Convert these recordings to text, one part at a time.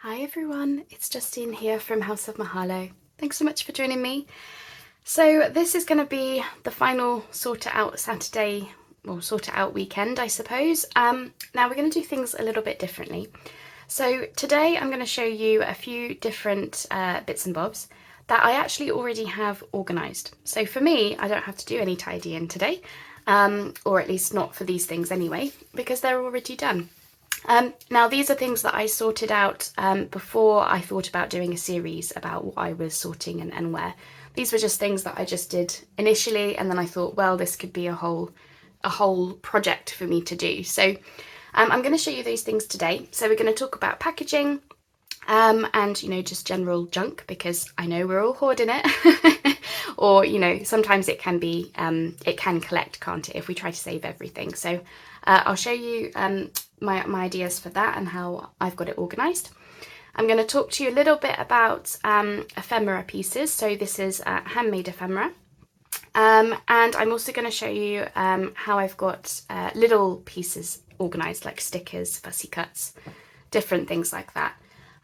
Hi everyone, it's Justine here from House of Mahalo. Thanks so much for joining me. So this is going to be the final sort it out Saturday, or sort it out weekend I suppose. Now we're going to do things a little bit differently. So today I'm going to show you a few different bits and bobs that I actually already have organised. So for me, I don't have to do any tidying today, or at least not for these things anyway, because they're already done. Now these are things that I sorted out before I thought about doing a series about what I was sorting and where. These were just things that I just did initially, and then I thought, well, this could be a whole project for me to do. So I'm going to show you these things today. So we're going to talk about packaging and just general junk, because I know we're all hoarding it. Or sometimes it can be it can collect, can't it, if we try to save everything. So I'll show you my ideas for that and how I've got it organised. I'm going to talk to you a little bit about ephemera pieces. So this is handmade ephemera. And I'm also going to show you how I've got little pieces organised, like stickers, fussy cuts, different things like that.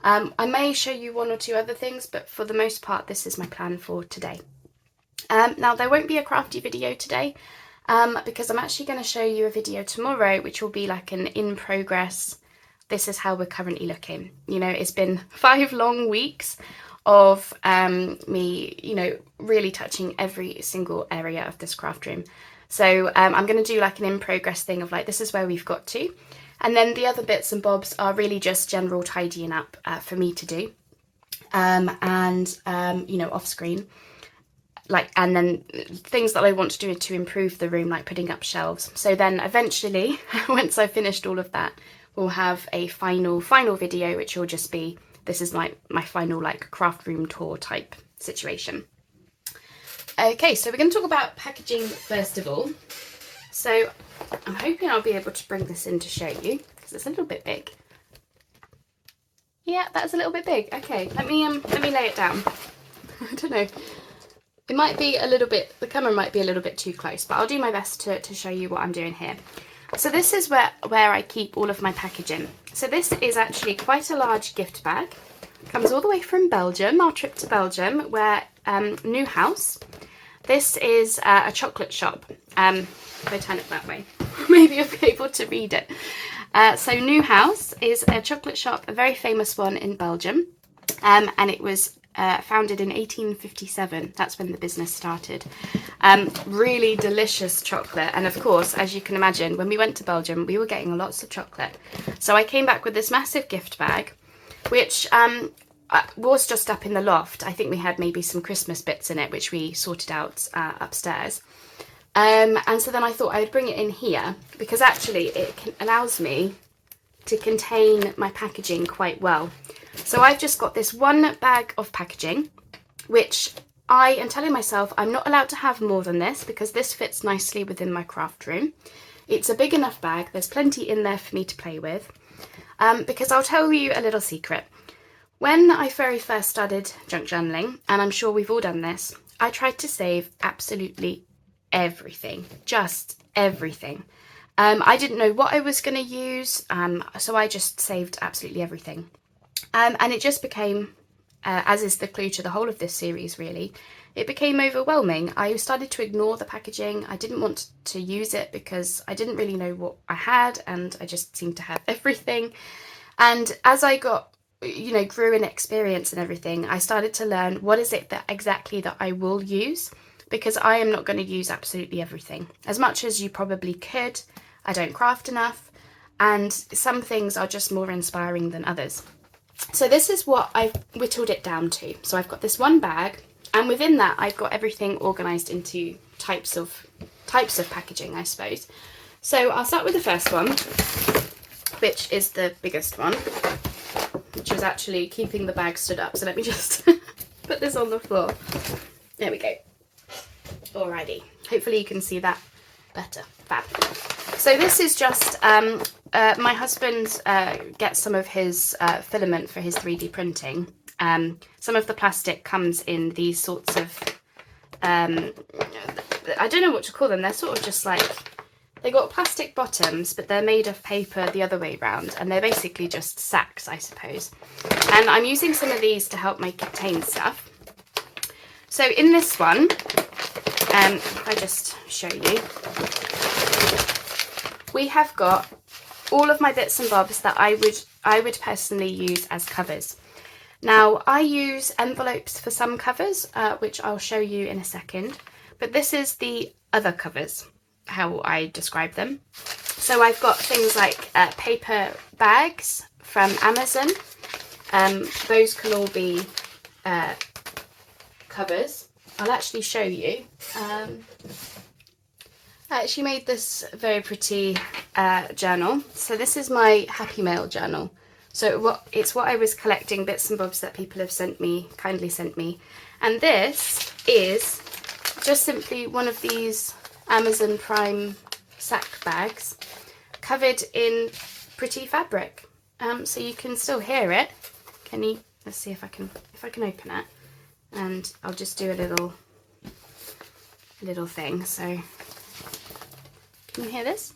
I may show you one or two other things, but for the most part, this is my plan for today. Now there won't be a crafty video today, because I'm actually going to show you a video tomorrow, which will be like an in progress. This is how we're currently looking. It's been 5 long weeks of me, really touching every single area of this craft room. So I'm going to do like an in progress thing of like, this is where we've got to. And then the other bits and bobs are really just general tidying up for me to do. Off screen. And then things that I want to do to improve the room, like putting up shelves. So then eventually, once I've finished all of that, we'll have a final video, which will just be, this is my final like craft room tour type situation. Okay, so we're going to talk about packaging first of all. So I'm hoping I'll be able to bring this in to show you, because it's a little bit big. Yeah, that's a little bit big. Okay, let me lay it down. I don't know. It might be a little bit, the camera might be a little bit too close, but I'll do my best to show you what I'm doing here. So this is where I keep all of my packaging. So this is actually quite a large gift bag. It comes all the way from Belgium, our trip to Belgium, where New House. This is a chocolate shop. If I turn it that way, maybe you'll be able to read it. So New House is a chocolate shop, a very famous one in Belgium, and it was founded in 1857. That's when the business started. Really delicious chocolate, and of course, as you can imagine, when we went to Belgium we were getting lots of chocolate. So I came back with this massive gift bag, which was just up in the loft. I think we had maybe some Christmas bits in it, which we sorted out upstairs. And so then I thought I would bring it in here, because actually it allows me to contain my packaging quite well. So I've just got this one bag of packaging, which I am telling myself I'm not allowed to have more than this, because this fits nicely within my craft room. It's a big enough bag, there's plenty in there for me to play with, because I'll tell you a little secret. When I very first started junk journaling, and I'm sure we've all done this, I tried to save absolutely everything, just everything. I didn't know what I was going to use, so I just saved absolutely everything. And it just became, as is the clue to the whole of this series really, it became overwhelming. I started to ignore the packaging. I didn't want to use it because I didn't really know what I had, and I just seemed to have everything. And as I got, grew in experience and everything, I started to learn what is it that exactly that I will use, because I am not going to use absolutely everything. As much as you probably could, I don't craft enough, and some things are just more inspiring than others. So this is what I've whittled it down to. So I've got this one bag, and within that I've got everything organised into types of packaging, I suppose. So I'll start with the first one, which is the biggest one, which is actually keeping the bag stood up. So let me just put this on the floor. There we go. Alrighty, hopefully you can see that better. Fab. So this is just, my husband gets some of his filament for his 3D printing. Some of the plastic comes in these sorts of, I don't know what to call them. They're sort of just like, They got plastic bottoms, but they're made of paper the other way round, and they're basically just sacks, I suppose. And I'm using some of these to help me contain stuff. So in this one, if I just show you, we have got all of my bits and bobs that I would personally use as covers. Now, I use envelopes for some covers, which I'll show you in a second, but this is the other covers, how I describe them. So I've got things like paper bags from Amazon. Those can all be covers. I'll actually show you. I actually made this very pretty journal. So this is my Happy Mail journal. So it's what I was collecting, bits and bobs that people have kindly sent me. And this is just simply one of these Amazon Prime sack bags covered in pretty fabric. So you can still hear it. Can you? Let's see if I can open it. And I'll just do a little thing. So can you hear this?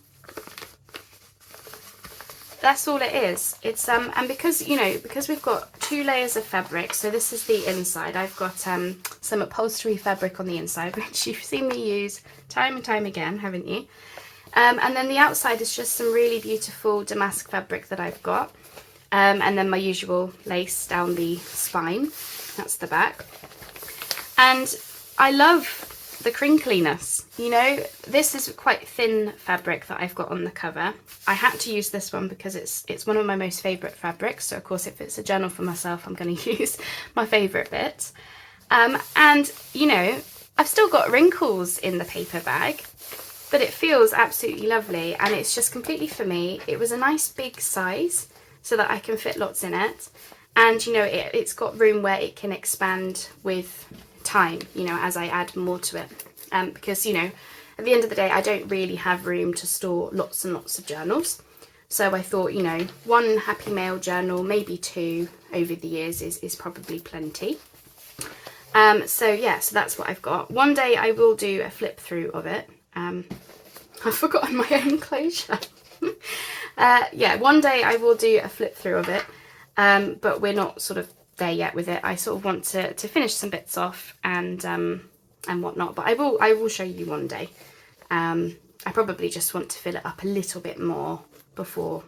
That's all it is. It's and because we've got 2 layers of fabric, so this is the inside. I've got some upholstery fabric on the inside, which you've seen me use time and time again, haven't you? And then the outside is just some really beautiful damask fabric that I've got, and then my usual lace down the spine. That's the back. And I love the crinkliness. This is quite thin fabric that I've got on the cover. I had to use this one because it's one of my most favourite fabrics. So of course, if it's a journal for myself, I'm going to use my favourite bits. And I've still got wrinkles in the paper bag, but it feels absolutely lovely, and it's just completely for me. It was a nice big size so that I can fit lots in it, and it's got room where it can expand with time, as I add more to it, because at the end of the day I don't really have room to store lots and lots of journals. So I thought, one Happy Mail journal, maybe 2 over the years is probably plenty. So that's what I've got. One day I will do a flip through of it. I've forgotten my own closure. One day I will do a flip through of it, but we're not sort of there yet with it. I sort of want to finish some bits off and whatnot, but I will show you one day. I probably just want to fill it up a little bit more before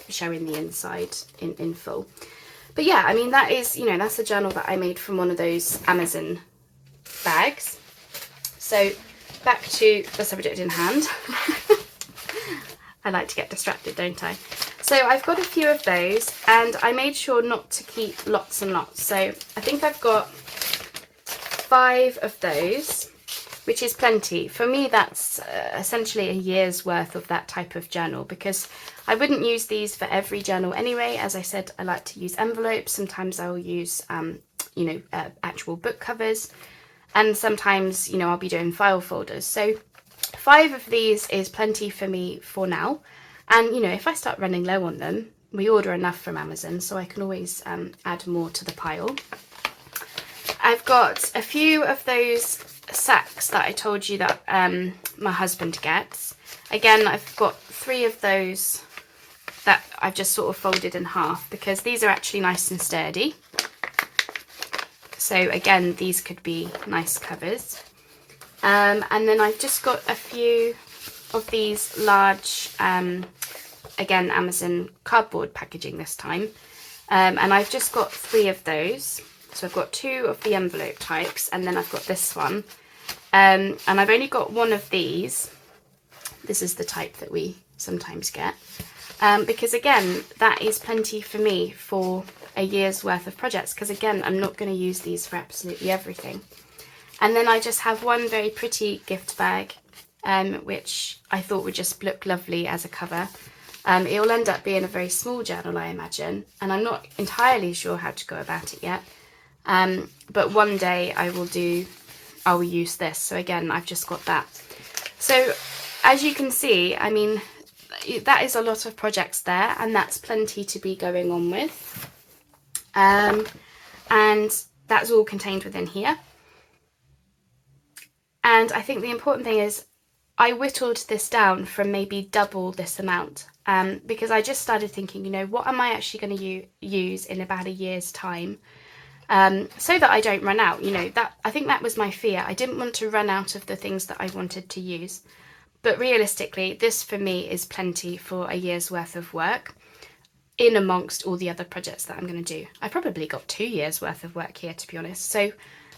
showing the inside in full. But yeah, I mean, that is, that's a journal that I made from one of those Amazon bags. So back to the subject in hand. I like to get distracted, don't I? So I've got a few of those, and I made sure not to keep lots and lots. So I think I've got 5 of those, which is plenty. For me, that's essentially a year's worth of that type of journal, because I wouldn't use these for every journal anyway. As I said, I like to use envelopes. Sometimes I'll use, actual book covers, and sometimes, I'll be doing file folders. So 5 of these is plenty for me for now. And, if I start running low on them, we order enough from Amazon, so I can always add more to the pile. I've got a few of those sacks that I told you that my husband gets. Again, I've got 3 of those that I've just sort of folded in half, because these are actually nice and sturdy. So again, these could be nice covers. And then I've just got a few of these large, again, Amazon cardboard packaging this time. And I've just got 3 of those. So I've got 2 of the envelope types, and then I've got this one. And I've only got 1 of these. This is the type that we sometimes get. Because again, that is plenty for me for a year's worth of projects. Because again, I'm not going to use these for absolutely everything. And then I just have one very pretty gift bag, which I thought would just look lovely as a cover. It will end up being a very small journal, I imagine, and I'm not entirely sure how to go about it yet. But one day I will use this. So again, I've just got that. So as you can see, I mean, that is a lot of projects there, and that's plenty to be going on with. And that's all contained within here. And I think the important thing is I whittled this down from maybe double this amount, because I just started thinking, you know, what am I actually going to use in about a year's time, so that I don't run out. You know, that I think that was my fear. I didn't want to run out of the things that I wanted to use. But realistically, this for me is plenty for a year's worth of work, in amongst all the other projects that I'm going to do. I probably got 2 years worth of work here, to be honest. So,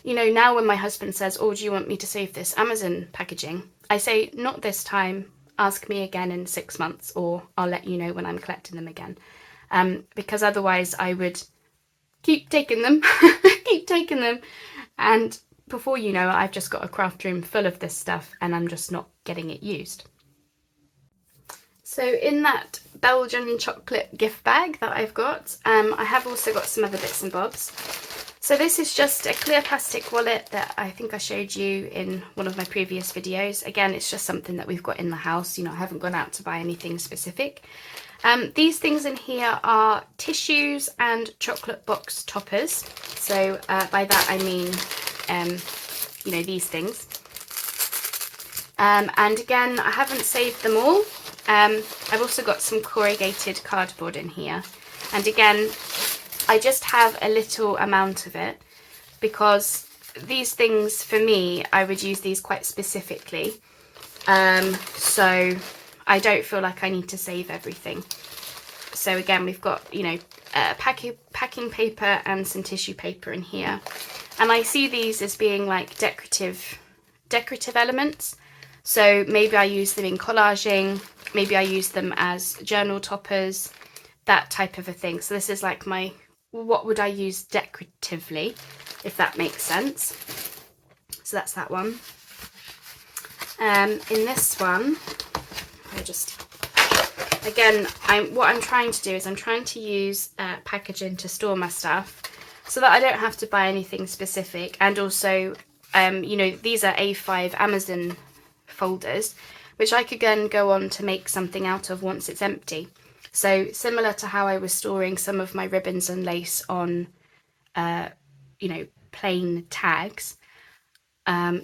you know, now when my husband says, oh, do you want me to save this Amazon packaging? I say, not this time. Ask me again in 6 months, or I'll let you know when I'm collecting them again. Because otherwise I would keep taking them, keep taking them. And before you know it, I've just got a craft room full of this stuff and I'm just not getting it used. So in that Belgian chocolate gift bag that I've got, I have also got some other bits and bobs. So this is just a clear plastic wallet that I think I showed you in one of my previous videos. Again, it's just something that we've got in the house. You know, I haven't gone out to buy anything specific. These things in here are tissues and chocolate box toppers. So by that I mean, you know, these things. And again, I haven't saved them all. I've also got some corrugated cardboard in here. And again, I just have a little amount of it because these things, for me, I would use these quite specifically. So I don't feel like I need to save everything. So again, we've got, you know, packing paper and some tissue paper in here. And I see these as being like decorative elements. So maybe I use them in collaging, maybe I use them as journal toppers, that type of a thing. So this is like my, what would I use decoratively, if that makes sense. So that's that one. In this one, I just, again, what I'm trying to do is I'm trying to use packaging to store my stuff so that I don't have to buy anything specific. And also, you know, these are A5 Amazon folders, which I could then go on to make something out of once it's empty. So similar to how I was storing some of my ribbons and lace on, you know, plain tags.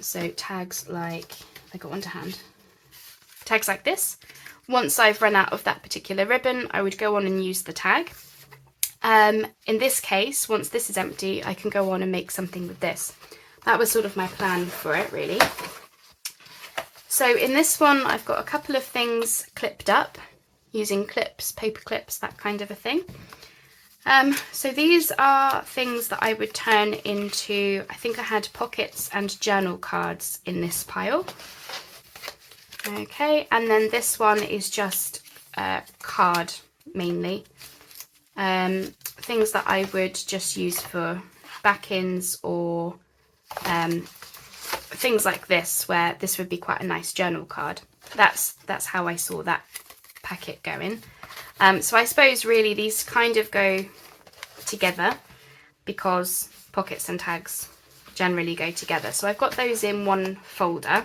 So tags like, I got one to hand. Tags like this. Once I've run out of that particular ribbon, I would go on and use the tag. In this case, once this is empty, I can go on and make something with this. That was sort of my plan for it, really. So in this one, I've got a couple of things clipped up using clips, paper clips, that kind of a thing. So these are things that I would turn into, I think I had pockets and journal cards in this pile. Okay, and then this one is just card mainly. Things that I would just use for back-ins or things like this, where this would be quite a nice journal card. That's how I saw that packet going. So I suppose really these kind of go together because pockets and tags generally go together. So I've got those in one folder.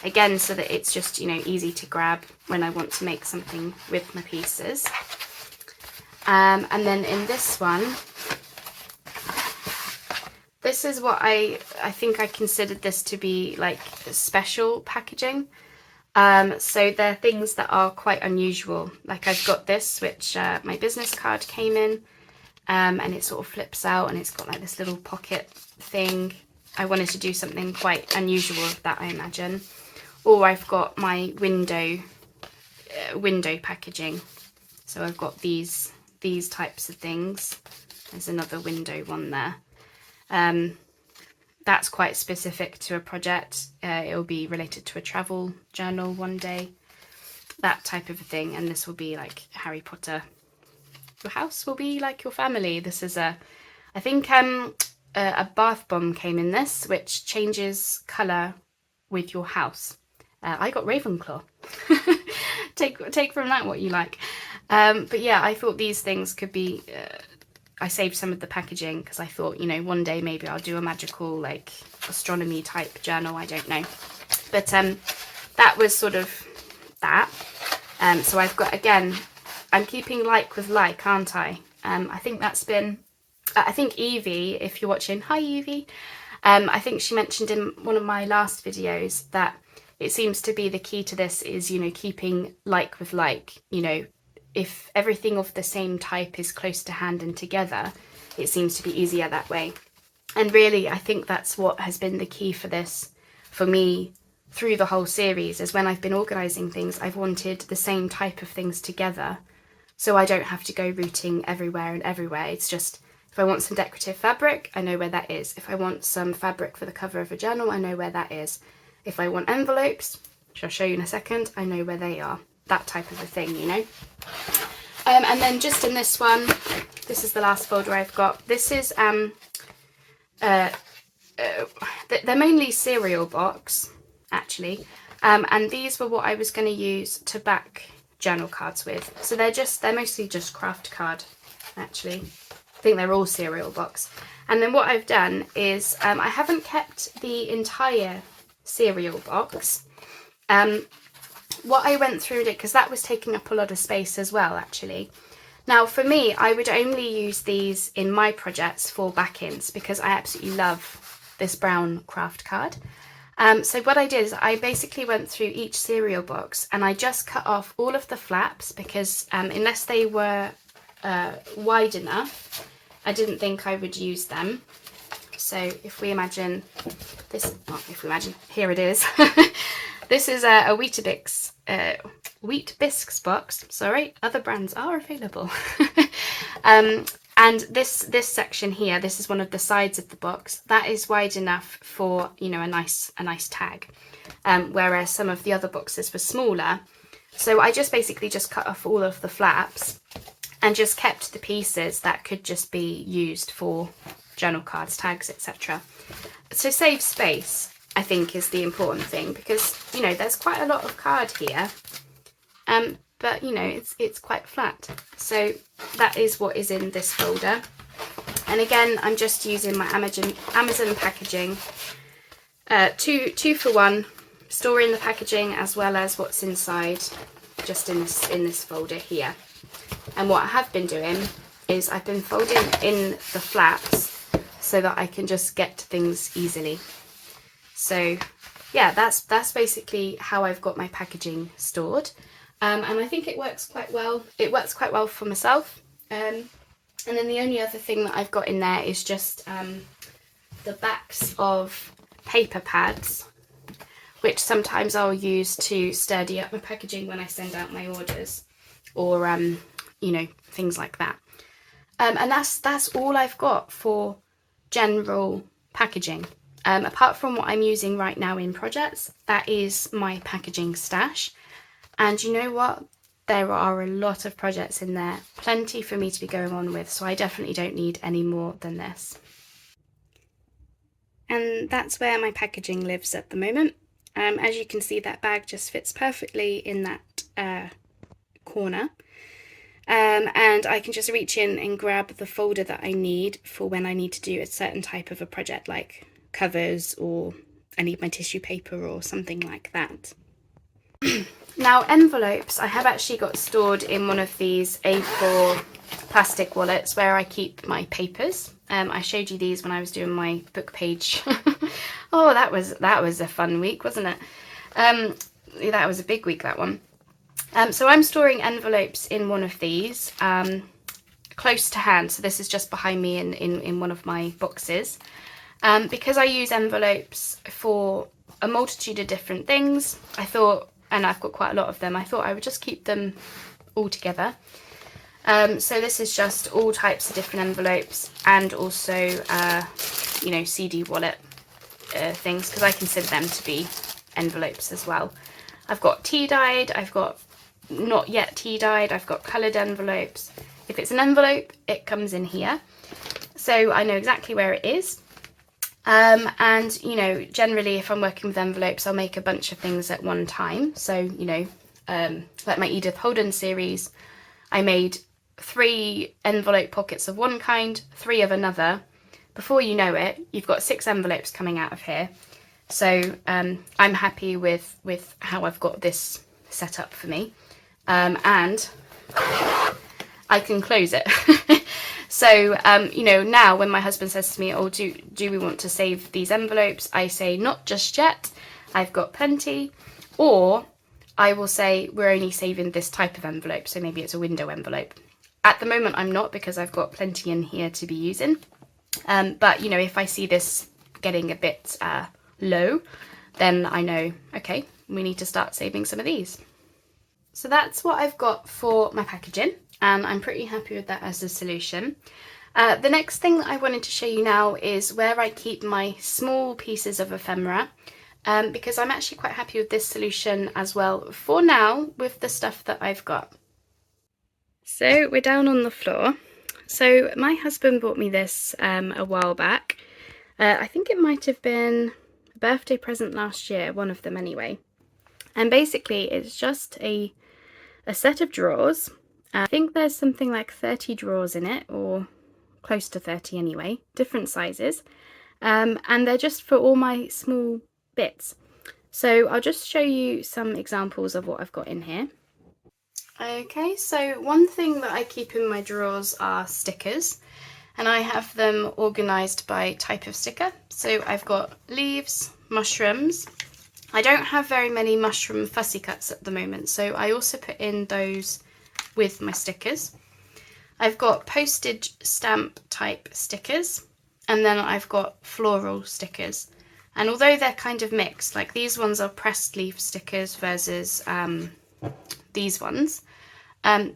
Again, so that it's just, you know, easy to grab when I want to make something with my pieces. And then in this one, this is what I think I considered this to be like special packaging. So they're things that are quite unusual. Like I've got this, which my business card came in, and it sort of flips out and it's got like this little pocket thing. I wanted to do something quite unusual with that, I imagine. Or I've got my window packaging. So I've got these types of things. There's another window one there. That's quite specific to a project. It'll be related to a travel journal one day, that type of a thing. And this will be like Harry Potter. Your house will be like your family. This is I think a bath bomb came in this, which changes colour with your house. I got Ravenclaw. Take from that what you like. But yeah, I thought these things could be, I saved some of the packaging because I thought, you know, one day maybe I'll do a magical like astronomy type journal, I don't know. But that was sort of that. So I've got, again, I'm keeping like with like, aren't I? I think that's been, I think Evie, if you're watching, hi Evie, I think she mentioned in one of my last videos that it seems to be the key to this is, you know, keeping like with like. You know, if everything of the same type is close to hand and together, it seems to be easier that way. And really, I think that's what has been the key for this, for me, through the whole series, is when I've been organising things, I've wanted the same type of things together, so I don't have to go rooting everywhere and everywhere. It's just, if I want some decorative fabric, I know where that is. If I want some fabric for the cover of a journal, I know where that is. If I want envelopes, which I'll show you in a second, I know where they are. That type of a thing, you know. And then just in this one, this is the last folder I've got. This is, they're mainly cereal box, actually. And these were what I was going to use to back journal cards with. So they're mostly just craft card, actually. I think they're all cereal box. And then what I've done is, I haven't kept the entire cereal box. What I went through it, because that was taking up a lot of space as well, actually. Now, for me, I would only use these in my projects for back-ins, because I absolutely love this brown craft card. So what I did is I basically went through each cereal box and I just cut off all of the flaps, because unless they were wide enough, I didn't think I would use them. So if we imagine this, well, here it is. This is a Wheat Bisques box. Sorry, other brands are available. And this section here, this is one of the sides of the box. That is wide enough for, you know, a nice tag. Whereas some of the other boxes were smaller. So I just basically just cut off all of the flaps and just kept the pieces that could just be used for journal cards, tags, etc. So save space, I think, is the important thing, because, you know, there's quite a lot of card here, but, you know, it's quite flat. So that is what is in this folder. And again, I'm just using my Amazon packaging, 2 for 1, storing the packaging as well as what's inside, just in this folder here. And what I have been doing is I've been folding in the flaps so that I can just get to things easily. So yeah, that's basically how I've got my packaging stored. And I think it works quite well. It works quite well for myself. And then the only other thing that I've got in there is just the backs of paper pads, which sometimes I'll use to sturdy up my packaging when I send out my orders, or you know, things like that. And that's all I've got for general packaging. Apart from what I'm using right now in projects, that is my packaging stash. And you know what? There are a lot of projects in there, plenty for me to be going on with, so I definitely don't need any more than this. And that's where my packaging lives at the moment. As you can see, that bag just fits perfectly in that corner. And I can just reach in and grab the folder that I need for when I need to do a certain type of a project, like covers, or I need my tissue paper or something like that. Now, envelopes I have actually got stored in one of these A4 plastic wallets where I keep my papers. I showed you these when I was doing my book page. Oh, that was a fun week, wasn't it? That was a big week, that one. So I'm storing envelopes in one of these, close to hand. So this is just behind me in one of my boxes. Because I use envelopes for a multitude of different things, I thought, and I've got quite a lot of them, I thought I would just keep them all together. So this is just all types of different envelopes, and also, you know, CD wallet things, because I consider them to be envelopes as well. I've got tea-dyed, I've got not yet tea-dyed, I've got coloured envelopes. If it's an envelope, it comes in here, so I know exactly where it is. And, you know, generally if I'm working with envelopes, I'll make a bunch of things at one time. So, you know, like my Edith Holden series, I made 3 envelope pockets of one kind, 3 of another. Before you know it, you've got 6 envelopes coming out of here. So I'm happy with how I've got this set up for me. And I can close it. So, you know, now when my husband says to me, oh, do we want to save these envelopes? I say, not just yet. I've got plenty. Or I will say we're only saving this type of envelope, so maybe it's a window envelope. At the moment I'm not, because I've got plenty in here to be using. But you know, if I see this getting a bit low, then I know, okay, we need to start saving some of these. So that's what I've got for my packaging, and I'm pretty happy with that as a solution. The next thing that I wanted to show you now is where I keep my small pieces of ephemera, because I'm actually quite happy with this solution as well for now with the stuff that I've got. So we're down on the floor. So my husband bought me this a while back. I think it might have been a birthday present last year, one of them anyway. And basically it's just a set of drawers. I think there's something like 30 drawers in it, or close to 30 anyway, different sizes. And they're just for all my small bits. So I'll just show you some examples of what I've got in here. Okay, so one thing that I keep in my drawers are stickers, and I have them organised by type of sticker. So I've got leaves, mushrooms. I don't have very many mushroom fussy cuts at the moment, so I also put in those with my stickers. I've got postage stamp type stickers, and then I've got floral stickers. And although they're kind of mixed, like these ones are pressed leaf stickers versus these ones,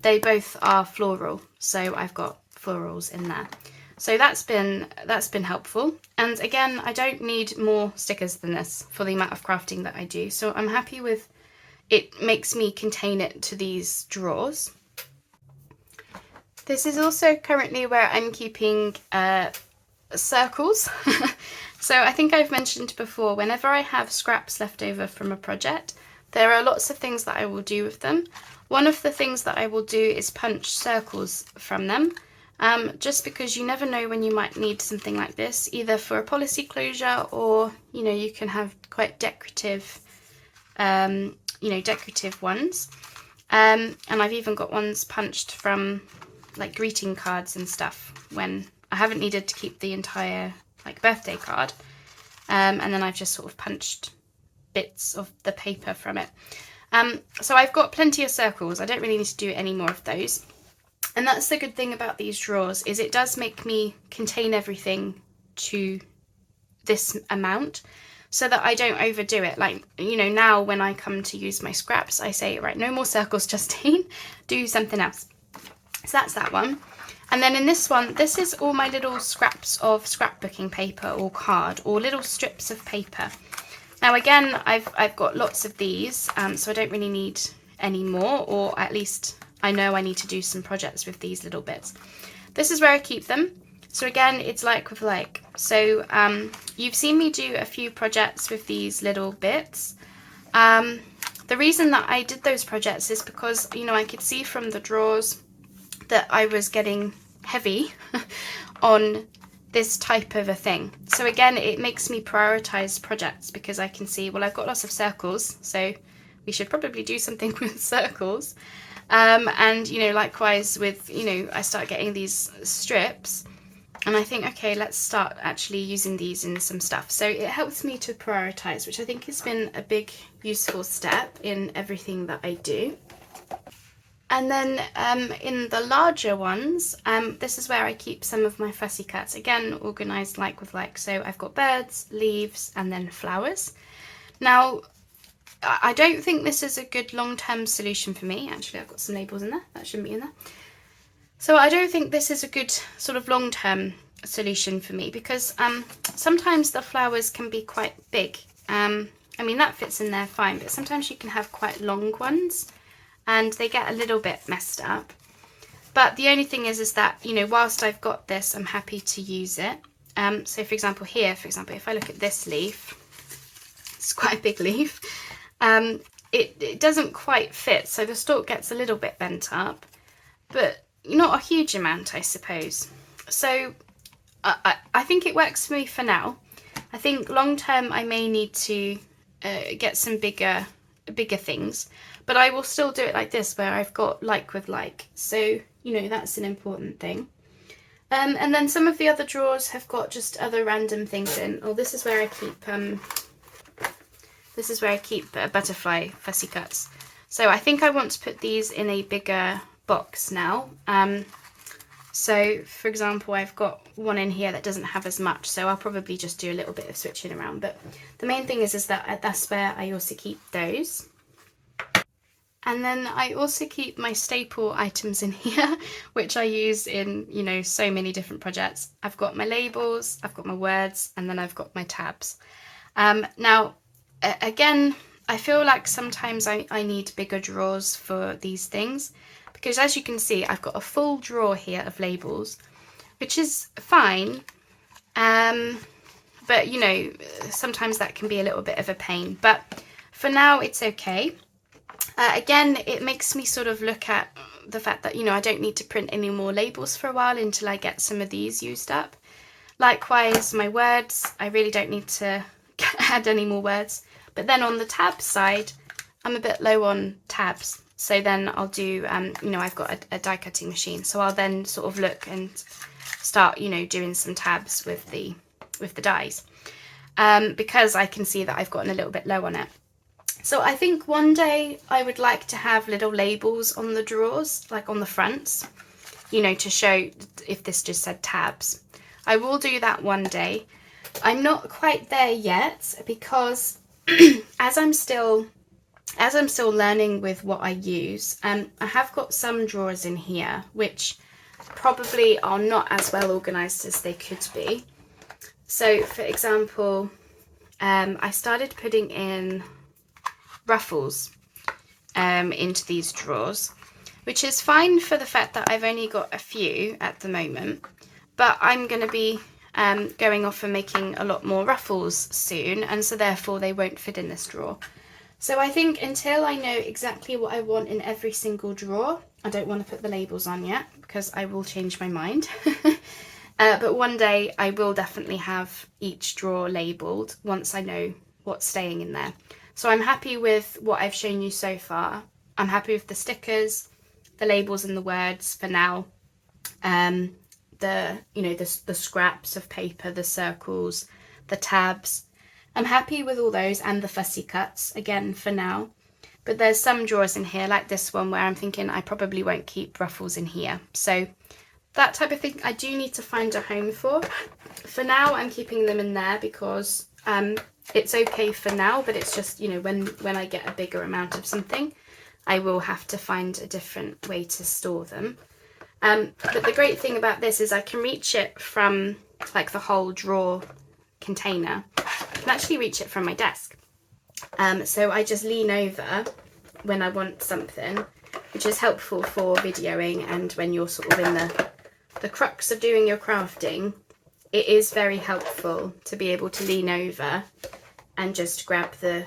they both are floral, so I've got florals in there. So that's been helpful. And again, I don't need more stickers than this for the amount of crafting that I do, so I'm happy with it. Makes me contain it to these drawers. This is also currently where I'm keeping circles. So I think I've mentioned before, whenever I have scraps left over from a project, there are lots of things that I will do with them. One of the things that I will do is punch circles from them, just because you never know when you might need something like this, either for a policy closure, or you know, you can have quite decorative, decorative ones. And I've even got ones punched from like greeting cards and stuff when I haven't needed to keep the entire like birthday card, and then I've just sort of punched bits of the paper from it. So I've got plenty of circles. I don't really need to do any more of those. And that's the good thing about these drawers, is it does make me contain everything to this amount, so that I don't overdo it. Like, you know, now when I come to use my scraps, I say, right, no more circles, Justine, do something else. So that's that one. And then in this one, this is all my little scraps of scrapbooking paper or card, or little strips of paper. Now again, I've got lots of these, so I don't really need any more, or at least I know I need to do some projects with these little bits. This is where I keep them. So again, it's like with like. So you've seen me do a few projects with these little bits. The reason that I did those projects is because, you know, I could see from the drawers that I was getting heavy on this type of a thing. So again, it makes me prioritize projects, because I can see, well, I've got lots of circles, so we should probably do something with circles. And, you know, likewise with, you know, I start getting these strips, and I think, okay, let's start actually using these in some stuff. So it helps me to prioritize, which I think has been a big useful step in everything that I do. And then in the larger ones, this is where I keep some of my fussy cuts, again organised like with like. So I've got birds, leaves, and then flowers. Now, I don't think this is a good long-term solution for me. Actually, I've got some labels in there, that shouldn't be in there. So I don't think this is a good sort of long-term solution for me, because sometimes the flowers can be quite big. I mean, that fits in there fine, but sometimes you can have quite long ones, and they get a little bit messed up. But the only thing is that, you know, whilst I've got this, I'm happy to use it. So for example, here, if I look at this leaf, it's quite a big leaf. It doesn't quite fit, so the stalk gets a little bit bent up, but not a huge amount, I suppose. So I think it works for me for now. I think long term I may need to get some bigger things, but I will still do it like this, where I've got like with like. So, you know, that's an important thing. And then some of the other drawers have got just other random things in. Oh, this is where I keep This is where I keep butterfly fussy cuts. So I think I want to put these in a bigger box now. So for example, I've got one in here that doesn't have as much, so I'll probably just do a little bit of switching around. But the main thing is that that's where I also keep those. And then I also keep my staple items in here, which I use in, you know, so many different projects. I've got my labels, I've got my words, and then I've got my tabs. Now, again, I feel like sometimes I need bigger drawers for these things, because as you can see, I've got a full drawer here of labels, which is fine. But, you know, sometimes that can be a little bit of a pain. But for now, it's okay. Again, it makes me sort of look at the fact that, you know, I don't need to print any more labels for a while until I get some of these used up. Likewise, my words, I really don't need to add any more words. But then on the tab side, I'm a bit low on tabs. So then I'll do, you know, I've got a die cutting machine. So I'll then sort of look and start, you know, doing some tabs with the dies. Because I can see that I've gotten a little bit low on it. So I think one day I would like to have little labels on the drawers, like on the fronts, you know, to show if this just said tabs. I will do that one day. I'm not quite there yet because as I'm still learning with what I use, I have got some drawers in here which probably are not as well organized as they could be. So for example, I started putting in ruffles into these drawers, which is fine for the fact that I've only got a few at the moment, but I'm going to be going off and making a lot more ruffles soon, and so therefore they won't fit in this drawer. So I think until I know exactly what I want in every single drawer, I don't want to put the labels on yet because I will change my mind. But one day I will definitely have each drawer labelled once I know what's staying in there. So I'm happy with what I've shown you so far. I'm happy with the stickers, the labels and the words for now. The scraps of paper, the circles, the tabs. I'm happy with all those and the fussy cuts again for now. But there's some drawers in here like this one where I'm thinking I probably won't keep ruffles in here. So that type of thing I do need to find a home for. For now I'm keeping them in there because it's okay for now, but it's just, you know, when I get a bigger amount of something, I will have to find a different way to store them. But the great thing about this is I can reach it from like the whole drawer container. I can actually reach it from my desk. So I just lean over when I want something, which is helpful for videoing and when you're sort of in the crux of doing your crafting. It is very helpful to be able to lean over and just grab the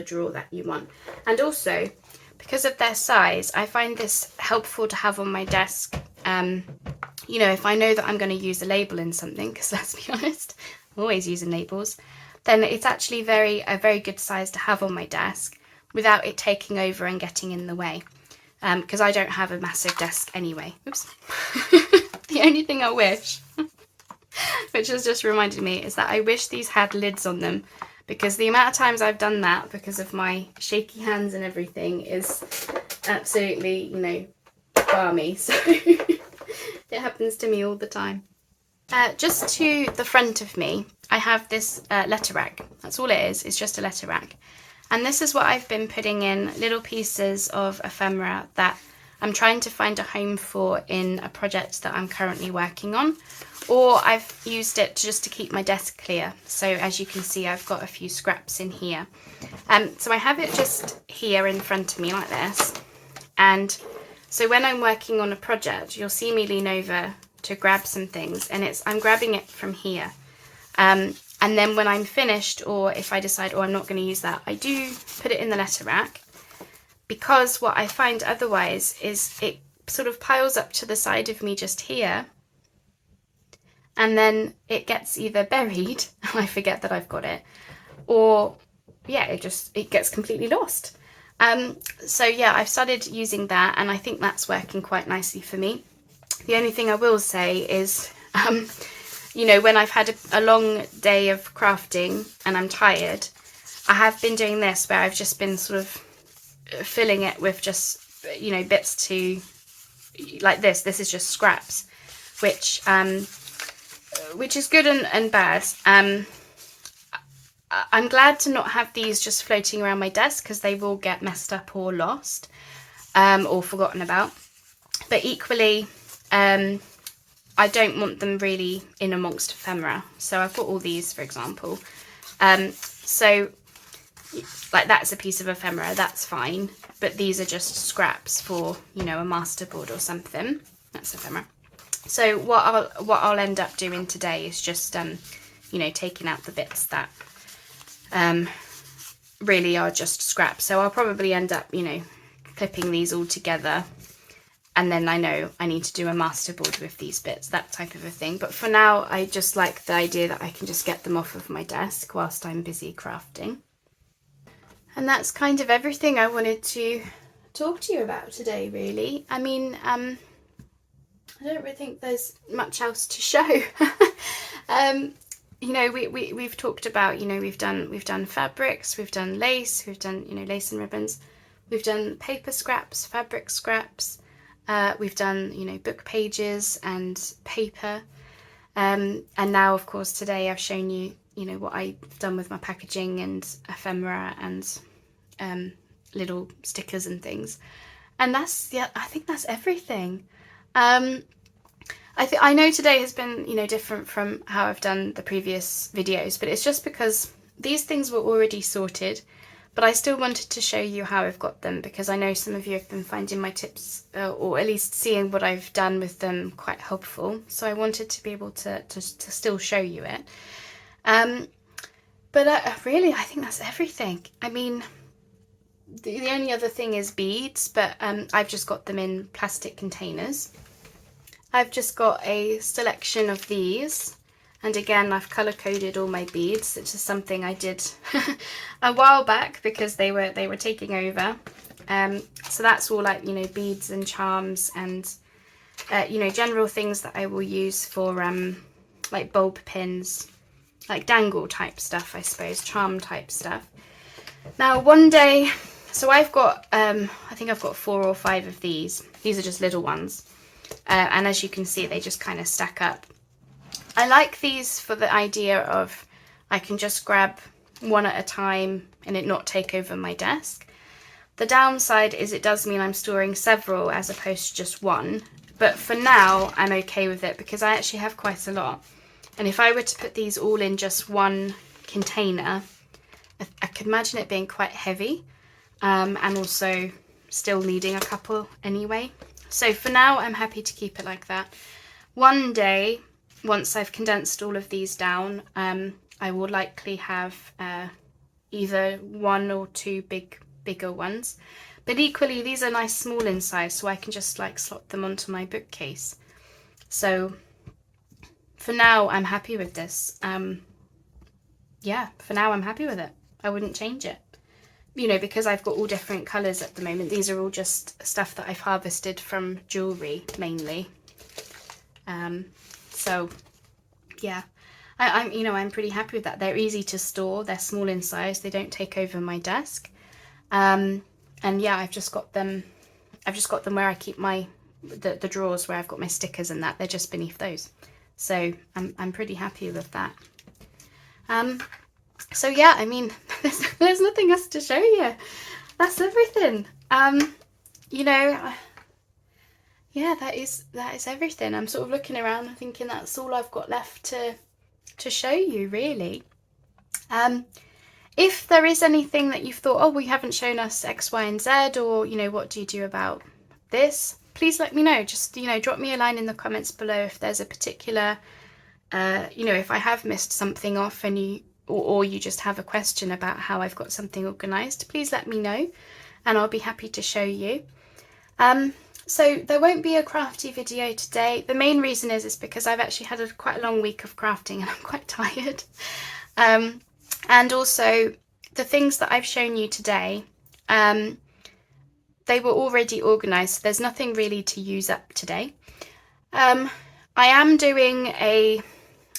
drawer that you want. And also, because of their size, I find this helpful to have on my desk. You know, if I know that I'm going to use a label in something, because let's be honest, I'm always using labels, then it's actually a very good size to have on my desk without it taking over and getting in the way. Because I don't have a massive desk anyway. Oops. The only thing I wish, which has just reminded me, is that I wish these had lids on them, because the amount of times I've done that because of my shaky hands and everything is absolutely, you know, balmy. So it happens to me all the time. Just to the front of me, I have this letter rack. That's all it is. It's just a letter rack. And this is what I've been putting in little pieces of ephemera that I'm trying to find a home for in a project that I'm currently working on. Or I've used it just to keep my desk clear. So as you can see, I've got a few scraps in here. So I have it just here in front of me like this. And so when I'm working on a project, you'll see me lean over to grab some things, and I'm grabbing it from here. And then when I'm finished, or if I decide, oh, I'm not going to use that, I do put it in the letter rack, because what I find otherwise is it sort of piles up to the side of me just here, and then it gets either buried, I forget that I've got it, or yeah, it gets completely lost. So yeah, I've started using that, and I think that's working quite nicely for me. The only thing I will say is, you know, when I've had a long day of crafting and I'm tired, I have been doing this where I've just been sort of filling it with just, you know, bits to, like this. This is just scraps, which is good and bad. I'm glad to not have these just floating around my desk because they will get messed up or lost, or forgotten about. But equally, I don't want them really in amongst ephemera. So I've got all these, for example. So like that's a piece of ephemera, that's fine. But these are just scraps for, you know, a masterboard or something. That's ephemera. So what I'll end up doing today is just, you know, taking out the bits that really are just scraps. So I'll probably end up, you know, clipping these all together. And then I know I need to do a masterboard with these bits, that type of a thing. But for now, I just like the idea that I can just get them off of my desk whilst I'm busy crafting. And that's kind of everything I wanted to talk to you about today, really. I mean, I don't really think there's much else to show. You know, we've talked about, you know, we've done fabrics, we've done lace, we've done, you know, lace and ribbons. We've done paper scraps, fabric scraps. We've done, you know, book pages and paper. And now, of course, today I've shown you, you know, what I've done with my packaging and ephemera and little stickers and things. And that's, yeah, I think that's everything. I know today has been, you know, different from how I've done the previous videos, but it's just because these things were already sorted. But I still wanted to show you how I've got them because I know some of you have been finding my tips or at least seeing what I've done with them quite helpful. So I wanted to be able to still show you it. But really, I think that's everything. I mean, the only other thing is beads, but I've just got them in plastic containers. I've just got a selection of these. And again, I've colour coded all my beads, which is something I did a while back because they were taking over. So that's all like, you know, beads and charms and, you know, general things that I will use for like bulb pins, like dangle type stuff, I suppose, charm type stuff. Now one day, so I've got, I think I've got 4 or 5 of these. These are just little ones. And as you can see, they just kind of stack up. I like these for the idea of I can just grab one at a time and it not take over my desk. The downside is it does mean I'm storing several as opposed to just one. But for now, I'm okay with it because I actually have quite a lot. And if I were to put these all in just one container, I could imagine it being quite heavy and also still needing a couple anyway. So for now, I'm happy to keep it like that. One day, once I've condensed all of these down, I will likely have either 1 or 2 bigger ones. But equally, these are nice small in size, so I can just like slot them onto my bookcase. So for now, I'm happy with this. Yeah, for now, I'm happy with it. I wouldn't change it. You know, because I've got all different colours at the moment. These are all just stuff that I've harvested from jewellery, mainly. So yeah, I'm pretty happy with that. They're easy to store, they're small in size, they don't take over my desk. And yeah, I've just got them where I keep the drawers where I've got my stickers and that, they're just beneath those. So I'm pretty happy with that. So yeah, I mean, there's nothing else to show you. That's everything. You know, yeah, that is everything. I'm sort of looking around and thinking that's all I've got left to show you, really. If there is anything that you've thought, oh, we haven't shown us X, Y, and Z, or, you know, what do you do about this? Please let me know. Just, you know, drop me a line in the comments below if there's a particular, you know, if I have missed something off and or you just have a question about how I've got something organised, please let me know and I'll be happy to show you. So there won't be a crafty video today. The main reason is because I've actually had quite a long week of crafting and I'm quite tired. And also the things that I've shown you today, they were already organised, so there's nothing really to use up today. I am doing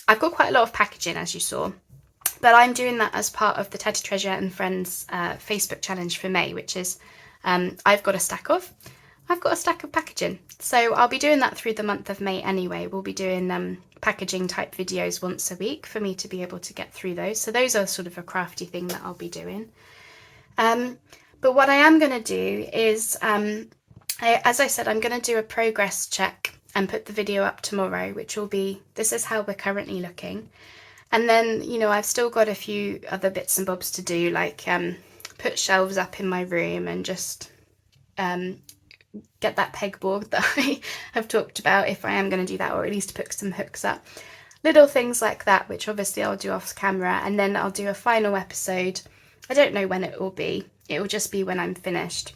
I've got quite a lot of packaging, as you saw. But I'm doing that as part of the Teddy Treasure and Friends Facebook challenge for May, which is I've got a stack of packaging. So I'll be doing that through the month of May anyway. We'll be doing packaging type videos once a week for me to be able to get through those. So those are sort of a crafty thing that I'll be doing. But what I am going to do is, as I said, I'm going to do a progress check and put the video up tomorrow, which will be, this is how we're currently looking. And then, you know, I've still got a few other bits and bobs to do, like put shelves up in my room and just get that pegboard that I have talked about, if I am going to do that, or at least put some hooks up. Little things like that, which obviously I'll do off camera, and then I'll do a final episode. I don't know when it will be. It will just be when I'm finished.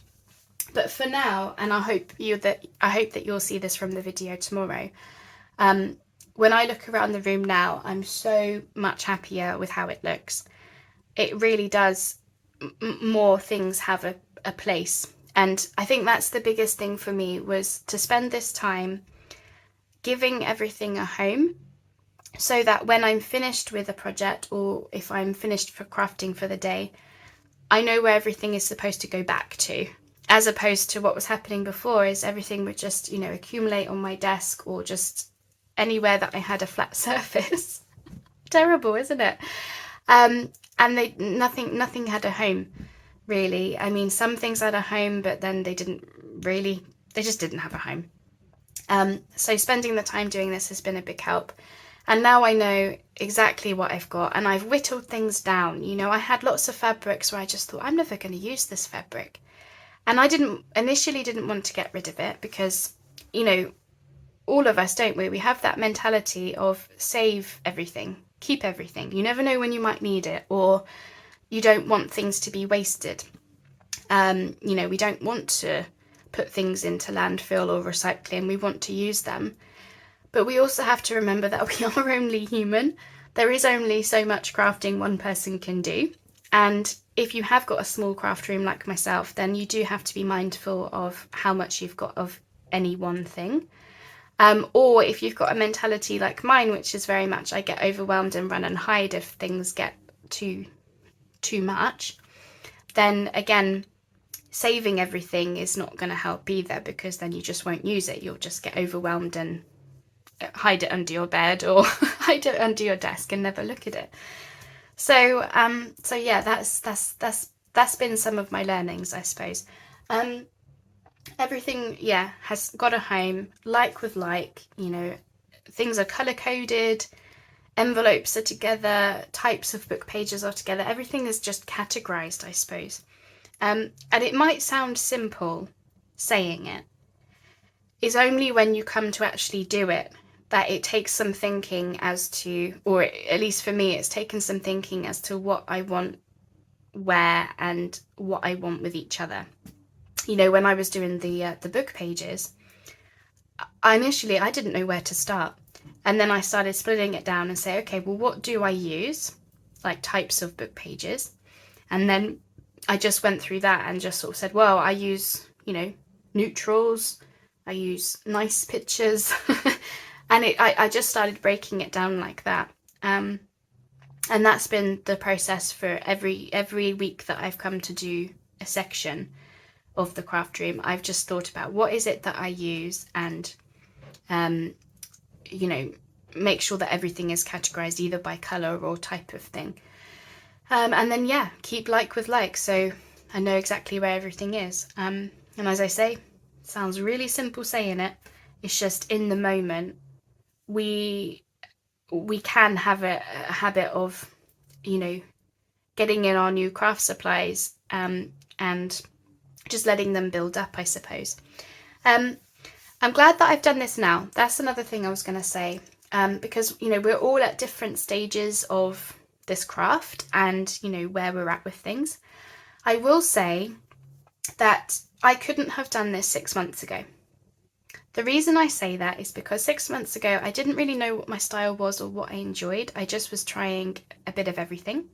But for now, and I hope that you'll see this from the video tomorrow, when I look around the room now, I'm so much happier with how it looks. It really does, more things have a place. And I think that's the biggest thing for me, was to spend this time giving everything a home, so that when I'm finished with a project, or if I'm finished for crafting for the day, I know where everything is supposed to go back to, as opposed to what was happening before, is everything would just, you know, accumulate on my desk or just anywhere that I had a flat surface. Terrible, isn't it? And nothing had a home, really. I mean, some things had a home, but then they just didn't have a home. So spending the time doing this has been a big help. And now I know exactly what I've got, and I've whittled things down. You know, I had lots of fabrics where I just thought, I'm never going to use this fabric. And I initially didn't want to get rid of it, because, you know, all of us, don't we? We have that mentality of save everything, keep everything. You never know when you might need it, or you don't want things to be wasted. You know, we don't want to put things into landfill or recycling. We want to use them. But we also have to remember that we are only human. There is only so much crafting one person can do. And if you have got a small craft room like myself, then you do have to be mindful of how much you've got of any one thing. Or if you've got a mentality like mine, which is very much, I get overwhelmed and run and hide if things get too much, then again, saving everything is not going to help either, because then you just won't use it. You'll just get overwhelmed and hide it under your bed or hide it under your desk and never look at it. So yeah, that's been some of my learnings, I suppose. Everything, yeah, has got a home, like with like, you know, things are color coded, envelopes are together, types of book pages are together, everything is just categorized, I suppose. And it might sound simple saying it. It's only when you come to actually do it that it takes some thinking as to, or at least for me, it's taken some thinking as to what I want where and what I want with each other. You know, when I was doing the book pages, initially I didn't know where to start. And then I started splitting it down and say, okay, well, what do I use? Like types of book pages. And then I just went through that and just sort of said, well, I use, you know, neutrals, I use nice pictures. And I just started breaking it down like that. And that's been the process for every week that I've come to do a section of the craft room. I've just thought about what is it that I use, and you know, make sure that everything is categorized either by color or type of thing. And then, yeah, keep like with like, so I know exactly where everything is. And as I say, it sounds really simple saying it. It's just in the moment, we can have a habit of, you know, getting in our new craft supplies and just letting them build up, I suppose. I'm glad that I've done this now. That's another thing I was going to say, because, you know, we're all at different stages of this craft and, you know, where we're at with things. I will say that I couldn't have done this 6 months ago. The reason I say that is because 6 months ago, I didn't really know what my style was or what I enjoyed. I just was trying a bit of everything.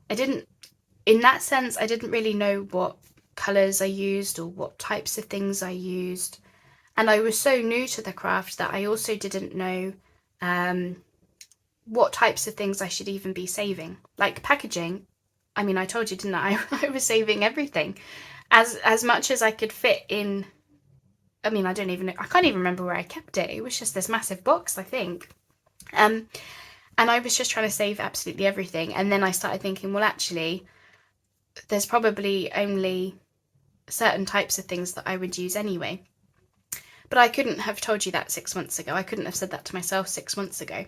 In that sense, I didn't really know what colours I used or what types of things I used. And I was so new to the craft that I also didn't know what types of things I should even be saving. Like packaging, I mean, I told you, didn't I? I was saving everything. As much as I could fit in. I mean, I can't even remember where I kept it. It was just this massive box, I think. And I was just trying to save absolutely everything. And then I started thinking, well, actually, there's probably only certain types of things that I would use anyway. But I couldn't have told you that 6 months ago. I couldn't have said that to myself 6 months ago.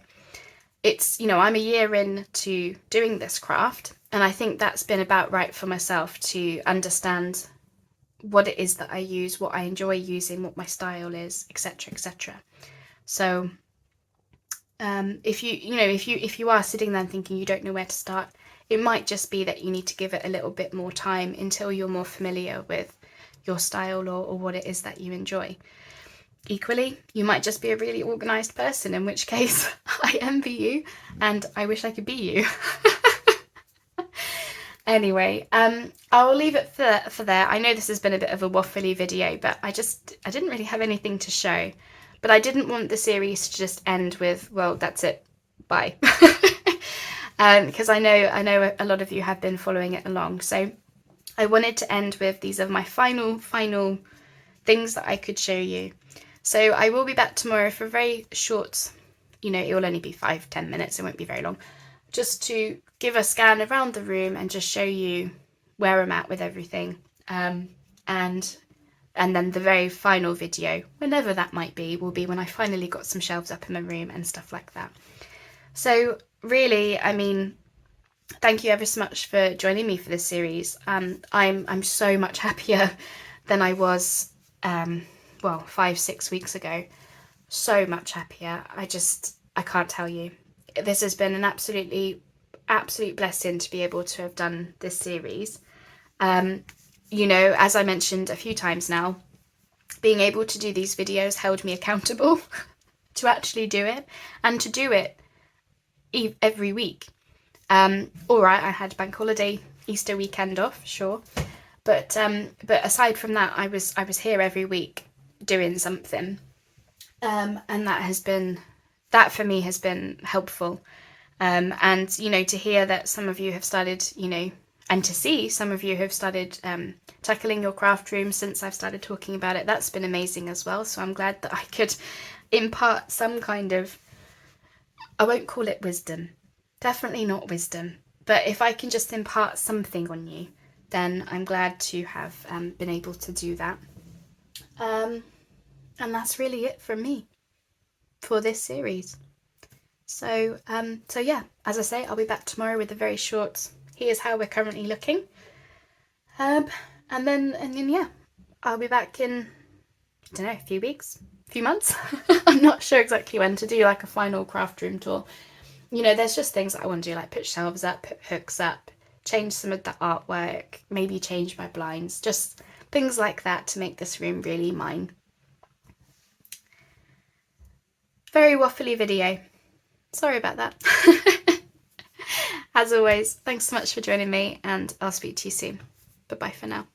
It's, I'm a year into doing this craft, and I think that's been about right for myself to understand what it is that I use, what I enjoy using, what my style is, etc., etc. So if you are sitting there thinking you don't know where to start, it might just be that you need to give it a little bit more time until you're more familiar with your style or what it is that you enjoy. Equally, you might just be a really organised person, in which case I envy you and I wish I could be you. Anyway, I'll leave it for there. I know this has been a bit of a waffly video, but I didn't really have anything to show. But I didn't want the series to just end with, well, that's it, bye. Because I know a lot of you have been following it along. So I wanted to end with these are my final things that I could show you. So I will be back tomorrow for a very short, it will only be 5-10 minutes, it won't be very long, just to give a scan around the room and just show you where I'm at with everything. And then the very final video, whenever that might be, will be when I finally got some shelves up in my room and stuff like that. So really, I mean, thank you ever so much for joining me for this series. I'm so much happier than I was 5-6 weeks ago. So much happier. I can't tell you. This has been an absolute blessing to be able to have done this series. As I mentioned a few times now, being able to do these videos held me accountable to actually do it, and to do it every week. All right, I had bank holiday, Easter weekend off, sure, but aside from that, I was here every week doing something, and that for me has been helpful. And to hear that some of you have started, and to see some of you have started tackling your craft room since I've started talking about it, that's been amazing as well. So I'm glad that I could impart some kind of, I won't call it wisdom, definitely not wisdom, but if I can just impart something on you, then I'm glad to have been able to do that. And that's really it from me for this series. So yeah, as I say, I'll be back tomorrow with a very short, here's how we're currently looking. And then yeah, I'll be back in, I don't know, a few weeks, a few months. I'm not sure exactly when, to do like a final craft room tour. There's just things that I want to do, like put shelves up, put hooks up, change some of the artwork, maybe change my blinds, just things like that to make this room really mine. Very waffly video. Sorry about that. As always, thanks so much for joining me, and I'll speak to you soon. Bye-bye for now.